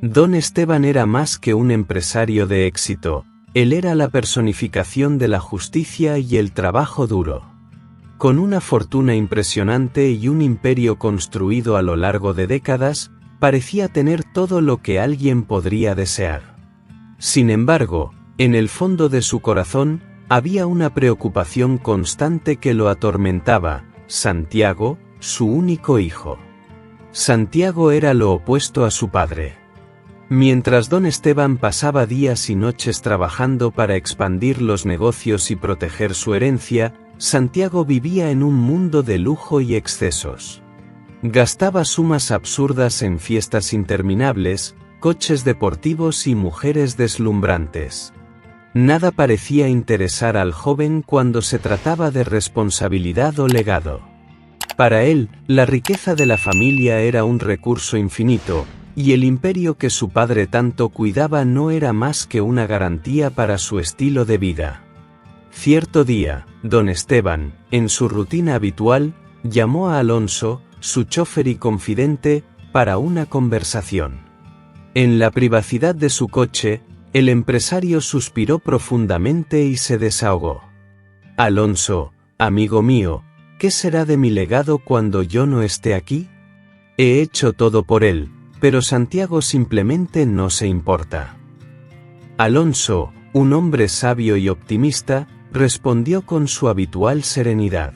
Don Esteban era más que un empresario de éxito, él era la personificación de la justicia y el trabajo duro. Con una fortuna impresionante y un imperio construido a lo largo de décadas, parecía tener todo lo que alguien podría desear. Sin embargo, en el fondo de su corazón, había una preocupación constante que lo atormentaba: Santiago, su único hijo. Santiago era lo opuesto a su padre. Mientras don Esteban pasaba días y noches trabajando para expandir los negocios y proteger su herencia, Santiago vivía en un mundo de lujo y excesos. Gastaba sumas absurdas en fiestas interminables, coches deportivos y mujeres deslumbrantes. Nada parecía interesar al joven cuando se trataba de responsabilidad o legado. Para él, la riqueza de la familia era un recurso infinito, y el imperio que su padre tanto cuidaba no era más que una garantía para su estilo de vida. Cierto día, don Esteban, en su rutina habitual, llamó a Alonso, su chofer y confidente, para una conversación. En la privacidad de su coche, el empresario suspiró profundamente y se desahogó. «Alonso, amigo mío, ¿qué será de mi legado cuando yo no esté aquí? He hecho todo por él, pero Santiago simplemente no se importa». Alonso, un hombre sabio y optimista, respondió con su habitual serenidad: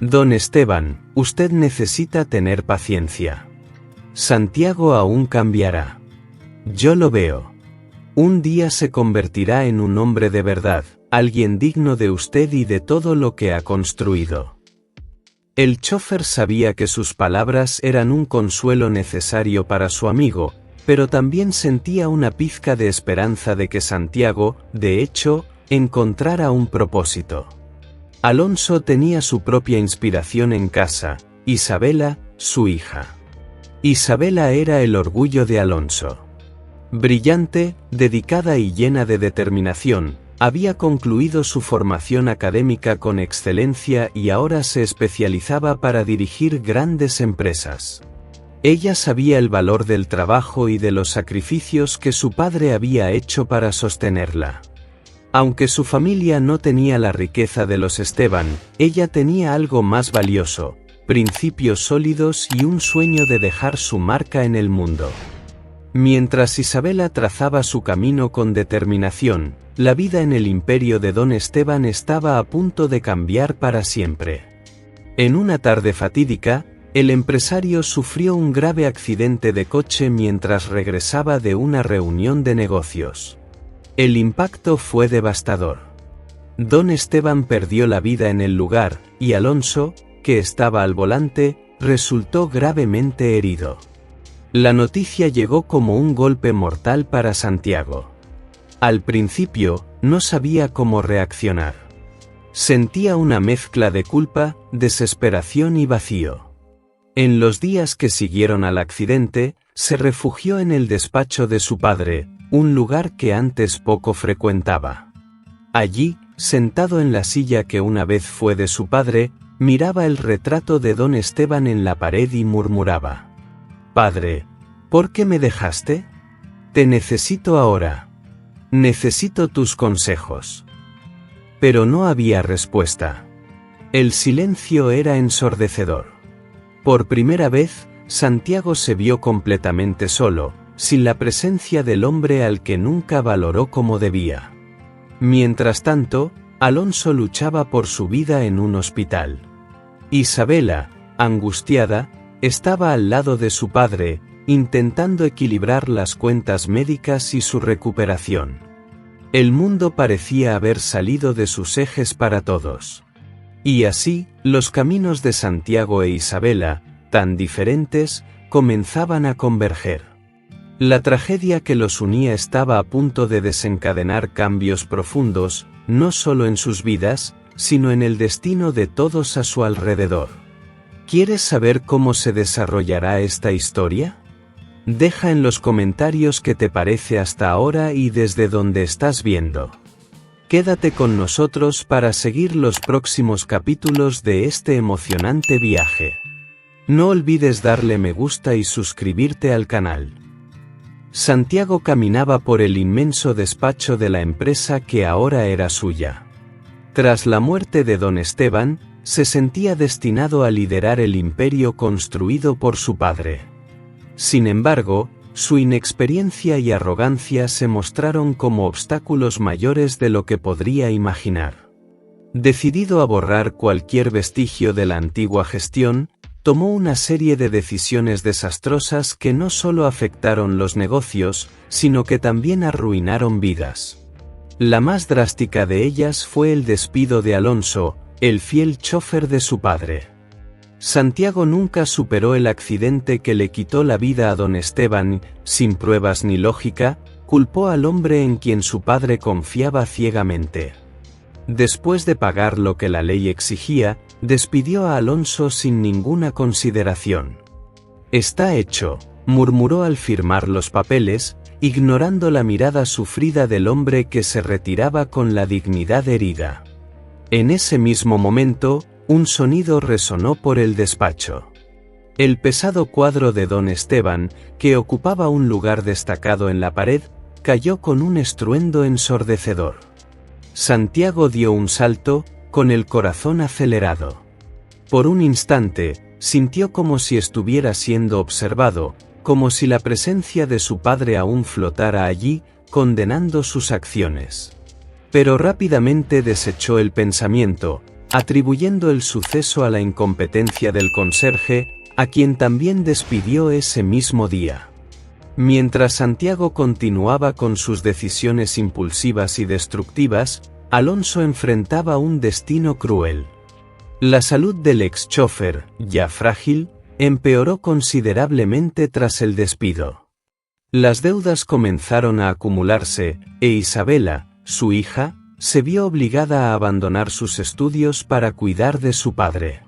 «Don Esteban, usted necesita tener paciencia. Santiago aún cambiará. Yo lo veo. Un día se convertirá en un hombre de verdad, alguien digno de usted y de todo lo que ha construido». El chofer sabía que sus palabras eran un consuelo necesario para su amigo, pero también sentía una pizca de esperanza de que Santiago, de hecho, encontrara un propósito. Alonso tenía su propia inspiración en casa: Isabela, su hija. Isabela era el orgullo de Alonso. Brillante, dedicada y llena de determinación, había concluido su formación académica con excelencia y ahora se especializaba para dirigir grandes empresas. Ella sabía el valor del trabajo y de los sacrificios que su padre había hecho para sostenerla. Aunque su familia no tenía la riqueza de los Esteban, ella tenía algo más valioso: principios sólidos y un sueño de dejar su marca en el mundo. Mientras Isabela trazaba su camino con determinación, la vida en el imperio de don Esteban estaba a punto de cambiar para siempre. En una tarde fatídica, el empresario sufrió un grave accidente de coche mientras regresaba de una reunión de negocios. El impacto fue devastador. Don Esteban perdió la vida en el lugar, y Alonso, que estaba al volante, resultó gravemente herido. La noticia llegó como un golpe mortal para Santiago. Al principio, no sabía cómo reaccionar. Sentía una mezcla de culpa, desesperación y vacío. En los días que siguieron al accidente, se refugió en el despacho de su padre, un lugar que antes poco frecuentaba. Allí, sentado en la silla que una vez fue de su padre, miraba el retrato de don Esteban en la pared y murmuraba: «Padre, ¿por qué me dejaste? Te necesito ahora. Necesito tus consejos». Pero no había respuesta. El silencio era ensordecedor. Por primera vez, Santiago se vio completamente solo, sin la presencia del hombre al que nunca valoró como debía. Mientras tanto, Alonso luchaba por su vida en un hospital. Isabela, angustiada, estaba al lado de su padre, intentando equilibrar las cuentas médicas y su recuperación. El mundo parecía haber salido de sus ejes para todos. Y así, los caminos de Santiago e Isabela, tan diferentes, comenzaban a converger. La tragedia que los unía estaba a punto de desencadenar cambios profundos, no solo en sus vidas, sino en el destino de todos a su alrededor. ¿Quieres saber cómo se desarrollará esta historia? Deja en los comentarios qué te parece hasta ahora y desde donde estás viendo. Quédate con nosotros para seguir los próximos capítulos de este emocionante viaje. No olvides darle me gusta y suscribirte al canal. Santiago caminaba por el inmenso despacho de la empresa que ahora era suya. Tras la muerte de don Esteban, se sentía destinado a liderar el imperio construido por su padre. Sin embargo, su inexperiencia y arrogancia se mostraron como obstáculos mayores de lo que podría imaginar. Decidido a borrar cualquier vestigio de la antigua gestión, tomó una serie de decisiones desastrosas que no solo afectaron los negocios, sino que también arruinaron vidas. La más drástica de ellas fue el despido de Alonso, el fiel chofer de su padre. Santiago nunca superó el accidente que le quitó la vida a don Esteban, sin pruebas ni lógica, culpó al hombre en quien su padre confiaba ciegamente. Después de pagar lo que la ley exigía, despidió a Alonso sin ninguna consideración. «Está hecho», murmuró al firmar los papeles, ignorando la mirada sufrida del hombre que se retiraba con la dignidad herida. En ese mismo momento, un sonido resonó por el despacho. El pesado cuadro de don Esteban, que ocupaba un lugar destacado en la pared, cayó con un estruendo ensordecedor. Santiago dio un salto, con el corazón acelerado. Por un instante, sintió como si estuviera siendo observado, como si la presencia de su padre aún flotara allí, condenando sus acciones. Pero rápidamente desechó el pensamiento, atribuyendo el suceso a la incompetencia del conserje, a quien también despidió ese mismo día. Mientras Santiago continuaba con sus decisiones impulsivas y destructivas, Alonso enfrentaba un destino cruel. La salud del ex-chófer, ya frágil, empeoró considerablemente tras el despido. Las deudas comenzaron a acumularse, e Isabela, su hija, se vio obligada a abandonar sus estudios para cuidar de su padre.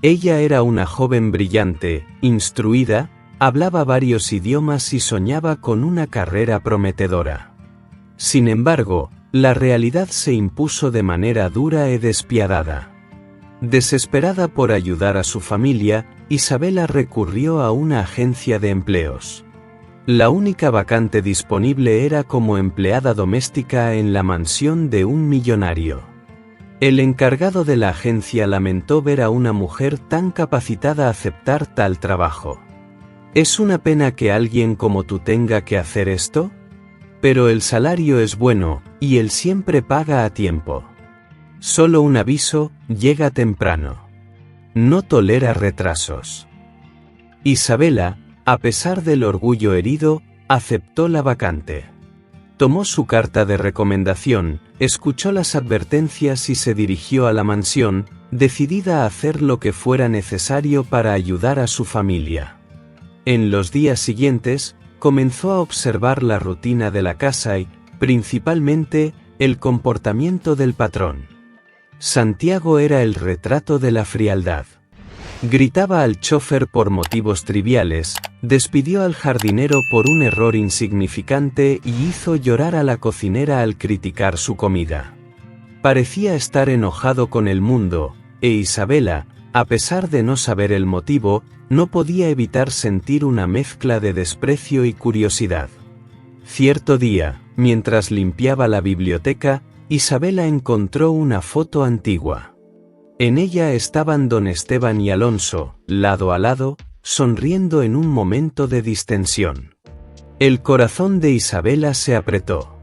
Ella era una joven brillante, instruida, hablaba varios idiomas y soñaba con una carrera prometedora. Sin embargo, la realidad se impuso de manera dura y despiadada. Desesperada por ayudar a su familia, Isabela recurrió a una agencia de empleos. La única vacante disponible era como empleada doméstica en la mansión de un millonario. El encargado de la agencia lamentó ver a una mujer tan capacitada aceptar tal trabajo. «¿Es una pena que alguien como tú tenga que hacer esto? Pero el salario es bueno, y él siempre paga a tiempo. Solo un aviso, llega temprano. No tolera retrasos». Isabela, a pesar del orgullo herido, aceptó la vacante. Tomó su carta de recomendación, escuchó las advertencias y se dirigió a la mansión, decidida a hacer lo que fuera necesario para ayudar a su familia. En los días siguientes, comenzó a observar la rutina de la casa y, principalmente, el comportamiento del patrón. Santiago era el retrato de la frialdad. Gritaba al chofer por motivos triviales, despidió al jardinero por un error insignificante y hizo llorar a la cocinera al criticar su comida. Parecía estar enojado con el mundo, e Isabela, a pesar de no saber el motivo, no podía evitar sentir una mezcla de desprecio y curiosidad. Cierto día, mientras limpiaba la biblioteca, Isabela encontró una foto antigua. En ella estaban don Esteban y Alonso, lado a lado, sonriendo en un momento de distensión. El corazón de Isabela se apretó.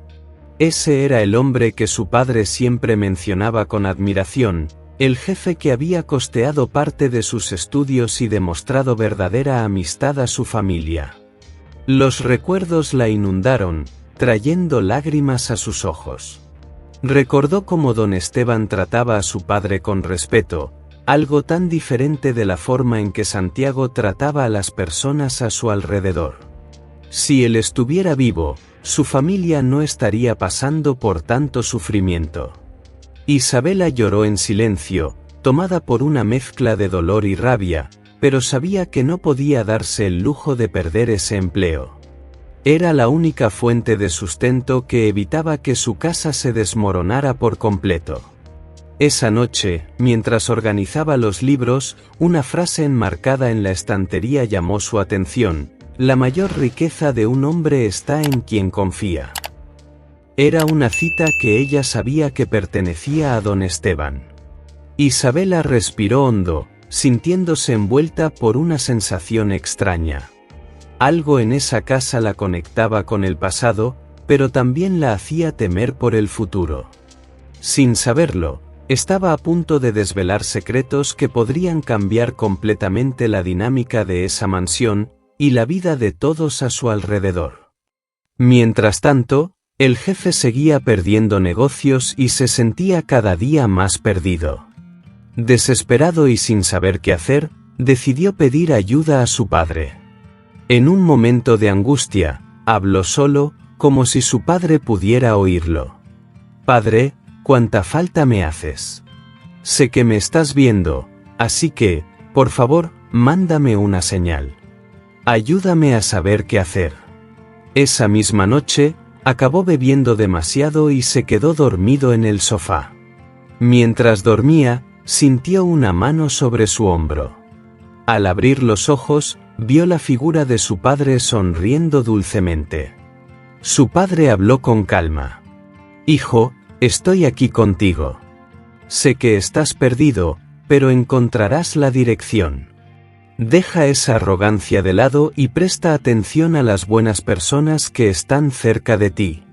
Ese era el hombre que su padre siempre mencionaba con admiración, el jefe que había costeado parte de sus estudios y demostrado verdadera amistad a su familia. Los recuerdos la inundaron, trayendo lágrimas a sus ojos. Recordó cómo don Esteban trataba a su padre con respeto, algo tan diferente de la forma en que Santiago trataba a las personas a su alrededor. Si él estuviera vivo, su familia no estaría pasando por tanto sufrimiento. Isabela lloró en silencio, tomada por una mezcla de dolor y rabia, pero sabía que no podía darse el lujo de perder ese empleo. Era la única fuente de sustento que evitaba que su casa se desmoronara por completo. Esa noche, mientras organizaba los libros, una frase enmarcada en la estantería llamó su atención: la mayor riqueza de un hombre está en quien confía. Era una cita que ella sabía que pertenecía a don Esteban. Isabela respiró hondo, sintiéndose envuelta por una sensación extraña. Algo en esa casa la conectaba con el pasado, pero también la hacía temer por el futuro. Sin saberlo, estaba a punto de desvelar secretos que podrían cambiar completamente la dinámica de esa mansión y la vida de todos a su alrededor. Mientras tanto, el jefe seguía perdiendo negocios y se sentía cada día más perdido. Desesperado y sin saber qué hacer, decidió pedir ayuda a su padre. En un momento de angustia, habló solo, como si su padre pudiera oírlo. «Padre, ¿cuánta falta me haces? Sé que me estás viendo, así que, por favor, mándame una señal. Ayúdame a saber qué hacer». Esa misma noche, acabó bebiendo demasiado y se quedó dormido en el sofá. Mientras dormía, sintió una mano sobre su hombro. Al abrir los ojos, vio la figura de su padre sonriendo dulcemente. Su padre habló con calma. «Hijo, estoy aquí contigo. Sé que estás perdido, pero encontrarás la dirección. Deja esa arrogancia de lado y presta atención a las buenas personas que están cerca de ti».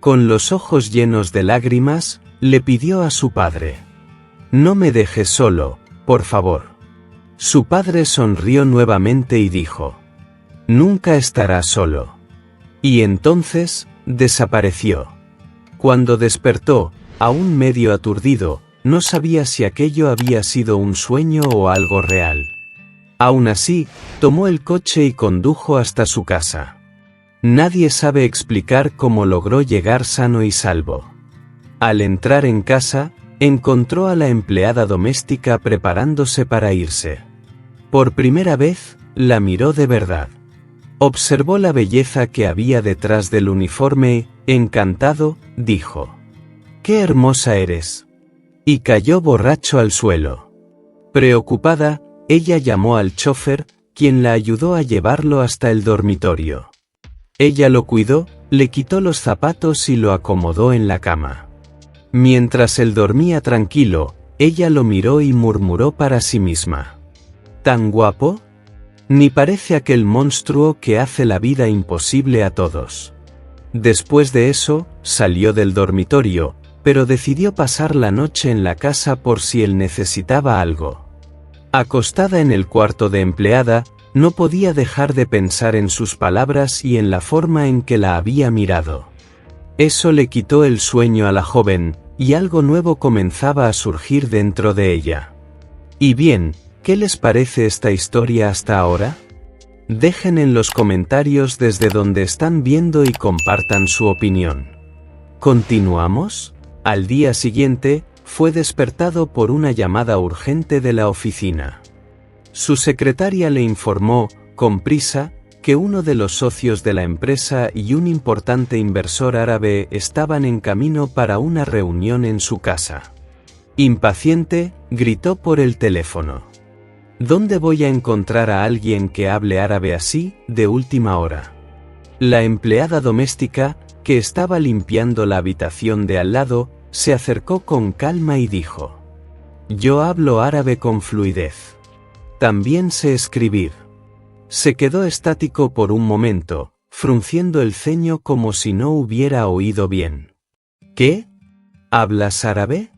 Con los ojos llenos de lágrimas, le pidió a su padre: «No me dejes solo, por favor». Su padre sonrió nuevamente y dijo: «Nunca estarás solo». Y entonces, desapareció. Cuando despertó, aún medio aturdido, no sabía si aquello había sido un sueño o algo real. Aún así, tomó el coche y condujo hasta su casa. Nadie sabe explicar cómo logró llegar sano y salvo. Al entrar en casa, encontró a la empleada doméstica preparándose para irse. Por primera vez, la miró de verdad. Observó la belleza que había detrás del uniforme y, encantado, dijo: «¡Qué hermosa eres!» Y cayó borracho al suelo. Preocupada, ella llamó al chofer, quien la ayudó a llevarlo hasta el dormitorio. Ella lo cuidó, le quitó los zapatos y lo acomodó en la cama. Mientras él dormía tranquilo, ella lo miró y murmuró para sí misma: «¿Tan guapo? Ni parece aquel monstruo que hace la vida imposible a todos». Después de eso, salió del dormitorio, pero decidió pasar la noche en la casa por si él necesitaba algo. Acostada en el cuarto de empleada, no podía dejar de pensar en sus palabras y en la forma en que la había mirado. Eso le quitó el sueño a la joven, y algo nuevo comenzaba a surgir dentro de ella. Y bien, ¿qué les parece esta historia hasta ahora? Dejen en los comentarios desde donde están viendo y compartan su opinión. ¿Continuamos? Al día siguiente, fue despertado por una llamada urgente de la oficina. Su secretaria le informó, con prisa, que uno de los socios de la empresa y un importante inversor árabe estaban en camino para una reunión en su casa. Impaciente, gritó por el teléfono: «¿Dónde voy a encontrar a alguien que hable árabe así, de última hora?». La empleada doméstica, que estaba limpiando la habitación de al lado, se acercó con calma y dijo: «Yo hablo árabe con fluidez. También sé escribir». Se quedó estático por un momento, frunciendo el ceño como si no hubiera oído bien. «¿Qué? ¿Hablas árabe?»,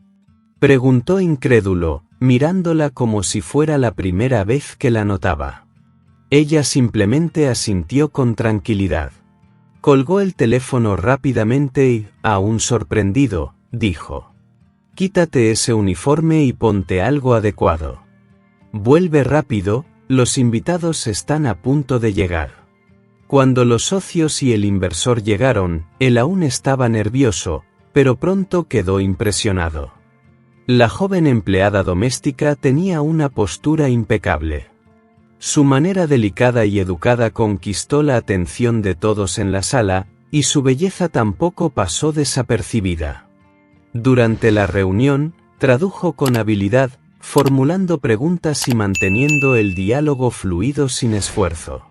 preguntó incrédulo, mirándola como si fuera la primera vez que la notaba. Ella simplemente asintió con tranquilidad. Colgó el teléfono rápidamente y, aún sorprendido, dijo: «Quítate ese uniforme y ponte algo adecuado. Vuelve rápido, los invitados están a punto de llegar». Cuando los socios y el inversor llegaron, él aún estaba nervioso, pero pronto quedó impresionado. La joven empleada doméstica tenía una postura impecable. Su manera delicada y educada conquistó la atención de todos en la sala, y su belleza tampoco pasó desapercibida. Durante la reunión, tradujo con habilidad, formulando preguntas y manteniendo el diálogo fluido sin esfuerzo.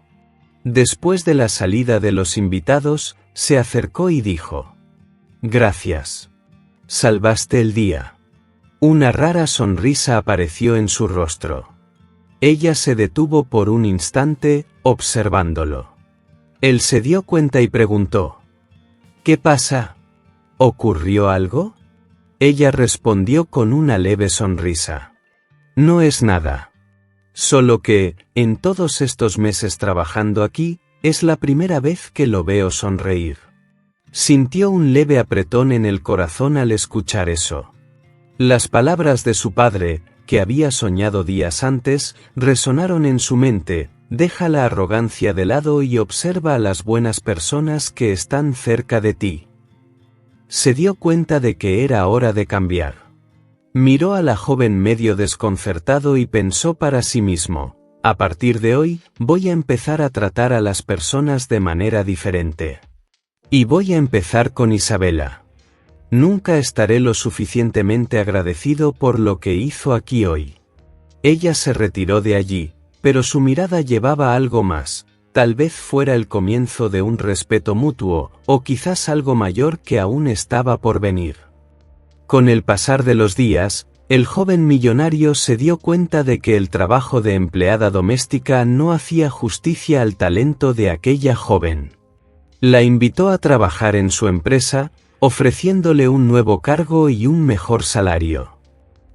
Después de la salida de los invitados, se acercó y dijo: «Gracias. Salvaste el día». Una rara sonrisa apareció en su rostro. Ella se detuvo por un instante, observándolo. Él se dio cuenta y preguntó: «¿Qué pasa? ¿Ocurrió algo?». Ella respondió con una leve sonrisa: «No es nada. Solo que, en todos estos meses trabajando aquí, es la primera vez que lo veo sonreír». Sintió un leve apretón en el corazón al escuchar eso. Las palabras de su padre, que había soñado días antes, resonaron en su mente: «Deja la arrogancia de lado y observa a las buenas personas que están cerca de ti». Se dio cuenta de que era hora de cambiar. Miró a la joven medio desconcertado y pensó para sí mismo: «A partir de hoy, voy a empezar a tratar a las personas de manera diferente. Y voy a empezar con Isabela. Nunca estaré lo suficientemente agradecido por lo que hizo aquí hoy». Ella se retiró de allí, pero su mirada llevaba algo más. Tal vez fuera el comienzo de un respeto mutuo, o quizás algo mayor que aún estaba por venir. Con el pasar de los días, el joven millonario se dio cuenta de que el trabajo de empleada doméstica no hacía justicia al talento de aquella joven. La invitó a trabajar en su empresa, ofreciéndole un nuevo cargo y un mejor salario.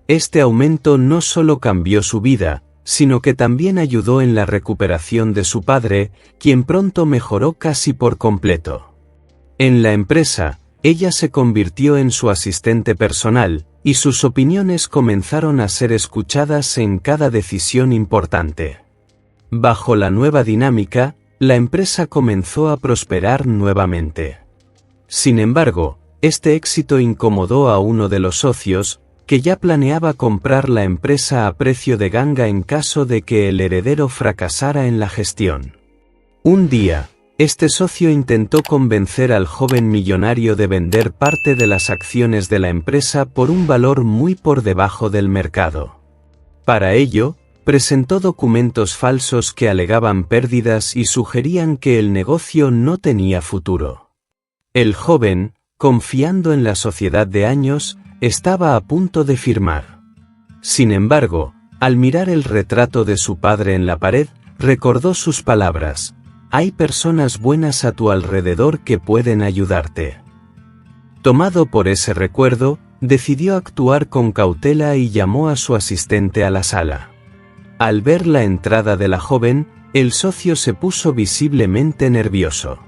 Este aumento no solo cambió su vida, sino que también ayudó en la recuperación de su padre, quien pronto mejoró casi por completo. En la empresa, ella se convirtió en su asistente personal, y sus opiniones comenzaron a ser escuchadas en cada decisión importante. Bajo la nueva dinámica, la empresa comenzó a prosperar nuevamente. Sin embargo, este éxito incomodó a uno de los socios, que ya planeaba comprar la empresa a precio de ganga en caso de que el heredero fracasara en la gestión. Un día, este socio intentó convencer al joven millonario de vender parte de las acciones de la empresa por un valor muy por debajo del mercado. Para ello, presentó documentos falsos que alegaban pérdidas y sugerían que el negocio no tenía futuro. El joven, confiando en la sociedad de años, estaba a punto de firmar. Sin embargo, al mirar el retrato de su padre en la pared, recordó sus palabras: «Hay personas buenas a tu alrededor que pueden ayudarte». Tomado por ese recuerdo, decidió actuar con cautela y llamó a su asistente a la sala. Al ver la entrada de la joven, el socio se puso visiblemente nervioso.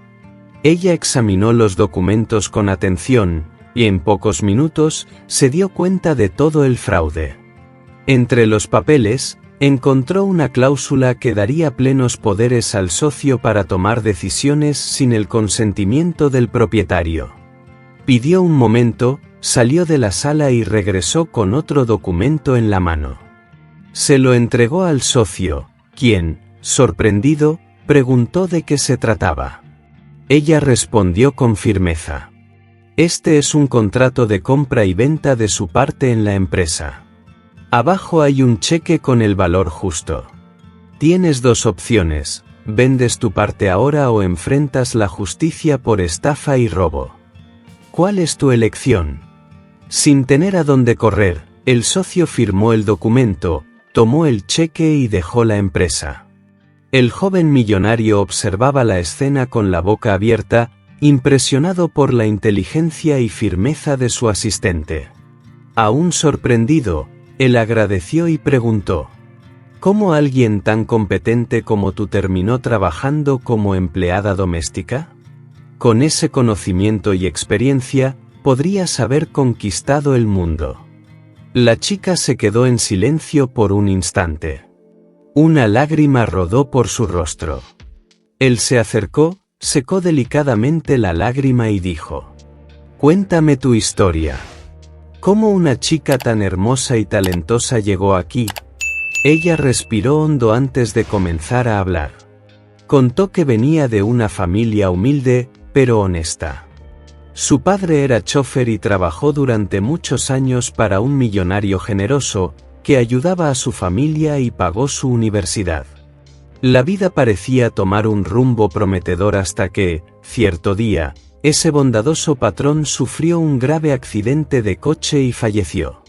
Ella examinó los documentos con atención, y en pocos minutos, se dio cuenta de todo el fraude. Entre los papeles, encontró una cláusula que daría plenos poderes al socio para tomar decisiones sin el consentimiento del propietario. Pidió un momento, salió de la sala y regresó con otro documento en la mano. Se lo entregó al socio, quien, sorprendido, preguntó de qué se trataba. Ella respondió con firmeza: «Este es un contrato de compra y venta de su parte en la empresa. Abajo hay un cheque con el valor justo. Tienes dos opciones: vendes tu parte ahora o enfrentas la justicia por estafa y robo. ¿Cuál es tu elección?». Sin tener a dónde correr, el socio firmó el documento, tomó el cheque y dejó la empresa. El joven millonario observaba la escena con la boca abierta, impresionado por la inteligencia y firmeza de su asistente. Aún sorprendido, él agradeció y preguntó: ¿Cómo alguien tan competente como tú terminó trabajando como empleada doméstica? Con ese conocimiento y experiencia, podrías haber conquistado el mundo. La chica se quedó en silencio por un instante. Una lágrima rodó por su rostro. Él se acercó, secó delicadamente la lágrima y dijo: «Cuéntame tu historia. ¿Cómo una chica tan hermosa y talentosa llegó aquí?». Ella respiró hondo antes de comenzar a hablar. Contó que venía de una familia humilde, pero honesta. Su padre era chofer y trabajó durante muchos años para un millonario generoso, que ayudaba a su familia y pagó su universidad. La vida parecía tomar un rumbo prometedor hasta que, cierto día, ese bondadoso patrón sufrió un grave accidente de coche y falleció.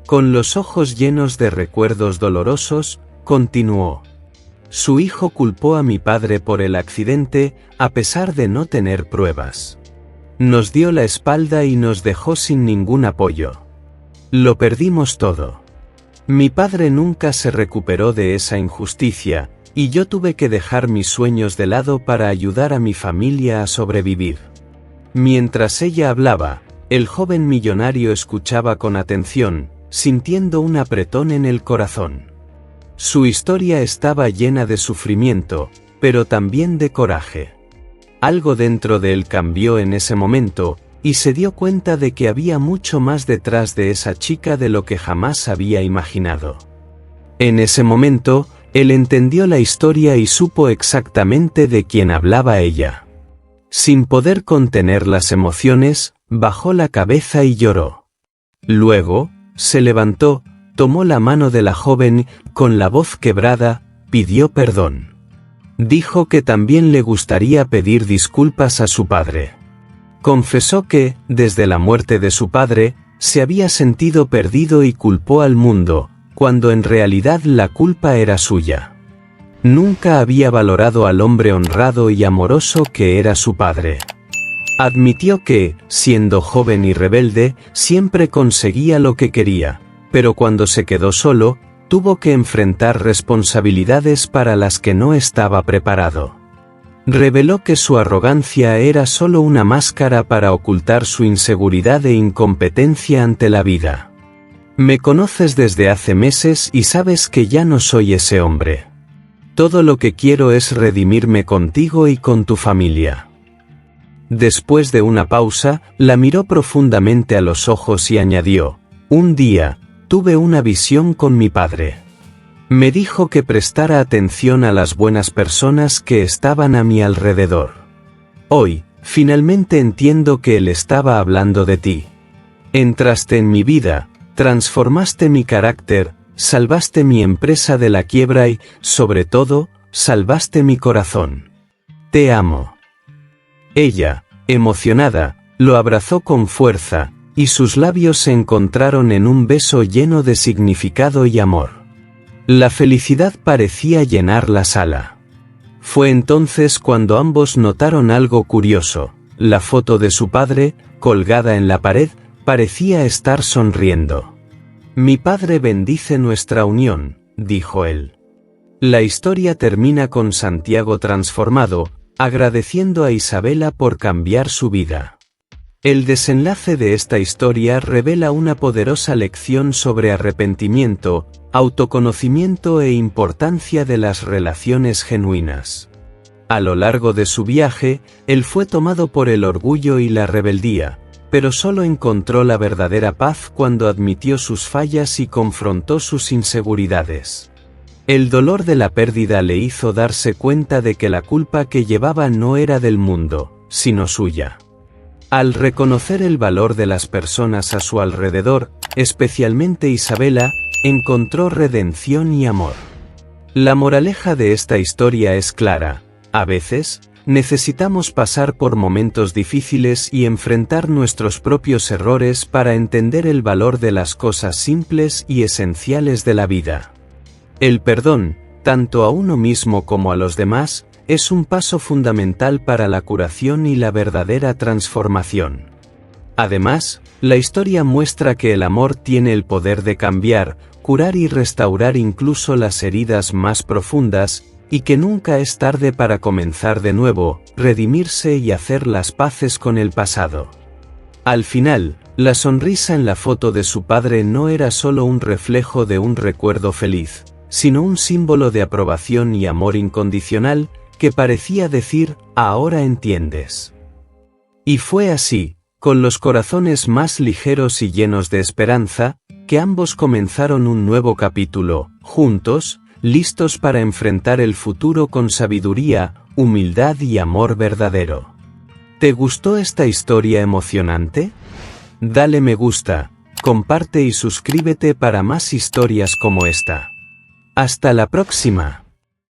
Con los ojos llenos de recuerdos dolorosos, continuó. Su hijo culpó a mi padre por el accidente, a pesar de no tener pruebas. Nos dio la espalda y nos dejó sin ningún apoyo. Lo perdimos todo. Mi padre nunca se recuperó de esa injusticia, y yo tuve que dejar mis sueños de lado para ayudar a mi familia a sobrevivir. Mientras ella hablaba, el joven millonario escuchaba con atención, sintiendo un apretón en el corazón. Su historia estaba llena de sufrimiento, pero también de coraje. Algo dentro de él cambió en ese momento, y se dio cuenta de que había mucho más detrás de esa chica de lo que jamás había imaginado. En ese momento, él entendió la historia y supo exactamente de quién hablaba ella. Sin poder contener las emociones, bajó la cabeza y lloró. Luego, se levantó, tomó la mano de la joven, con la voz quebrada, pidió perdón. Dijo que también le gustaría pedir disculpas a su padre. Confesó que, desde la muerte de su padre, se había sentido perdido y culpó al mundo, cuando en realidad la culpa era suya. Nunca había valorado al hombre honrado y amoroso que era su padre. Admitió que, siendo joven y rebelde, siempre conseguía lo que quería, pero cuando se quedó solo, tuvo que enfrentar responsabilidades para las que no estaba preparado. Reveló que su arrogancia era solo una máscara para ocultar su inseguridad e incompetencia ante la vida. Me conoces desde hace meses y sabes que ya no soy ese hombre. Todo lo que quiero es redimirme contigo y con tu familia. Después de una pausa, la miró profundamente a los ojos y añadió, un día, tuve una visión con mi padre. Me dijo que prestara atención a las buenas personas que estaban a mi alrededor. Hoy, finalmente entiendo que él estaba hablando de ti. Entraste en mi vida, transformaste mi carácter, salvaste mi empresa de la quiebra y, sobre todo, salvaste mi corazón. Te amo. Ella, emocionada, lo abrazó con fuerza, y sus labios se encontraron en un beso lleno de significado y amor. La felicidad parecía llenar la sala. Fue entonces cuando ambos notaron algo curioso. La foto de su padre, colgada en la pared, parecía estar sonriendo. Mi padre bendice nuestra unión, dijo él. La historia termina con Santiago transformado, agradeciendo a Isabela por cambiar su vida. El desenlace de esta historia revela una poderosa lección sobre arrepentimiento, autoconocimiento e importancia de las relaciones genuinas. A lo largo de su viaje, él fue tomado por el orgullo y la rebeldía, pero solo encontró la verdadera paz cuando admitió sus fallas y confrontó sus inseguridades. El dolor de la pérdida le hizo darse cuenta de que la culpa que llevaba no era del mundo, sino suya. Al reconocer el valor de las personas a su alrededor, especialmente Isabela, encontró redención y amor. La moraleja de esta historia es clara: a veces, necesitamos pasar por momentos difíciles y enfrentar nuestros propios errores para entender el valor de las cosas simples y esenciales de la vida. El perdón, tanto a uno mismo como a los demás, es un paso fundamental para la curación y la verdadera transformación. Además, la historia muestra que el amor tiene el poder de cambiar, curar y restaurar incluso las heridas más profundas, y que nunca es tarde para comenzar de nuevo, redimirse y hacer las paces con el pasado. Al final, la sonrisa en la foto de su padre no era solo un reflejo de un recuerdo feliz, sino un símbolo de aprobación y amor incondicional, que parecía decir, ahora entiendes. Y fue así, con los corazones más ligeros y llenos de esperanza, que ambos comenzaron un nuevo capítulo, juntos, listos para enfrentar el futuro con sabiduría, humildad y amor verdadero. ¿Te gustó esta historia emocionante? Dale me gusta, comparte y suscríbete para más historias como esta. Hasta la próxima.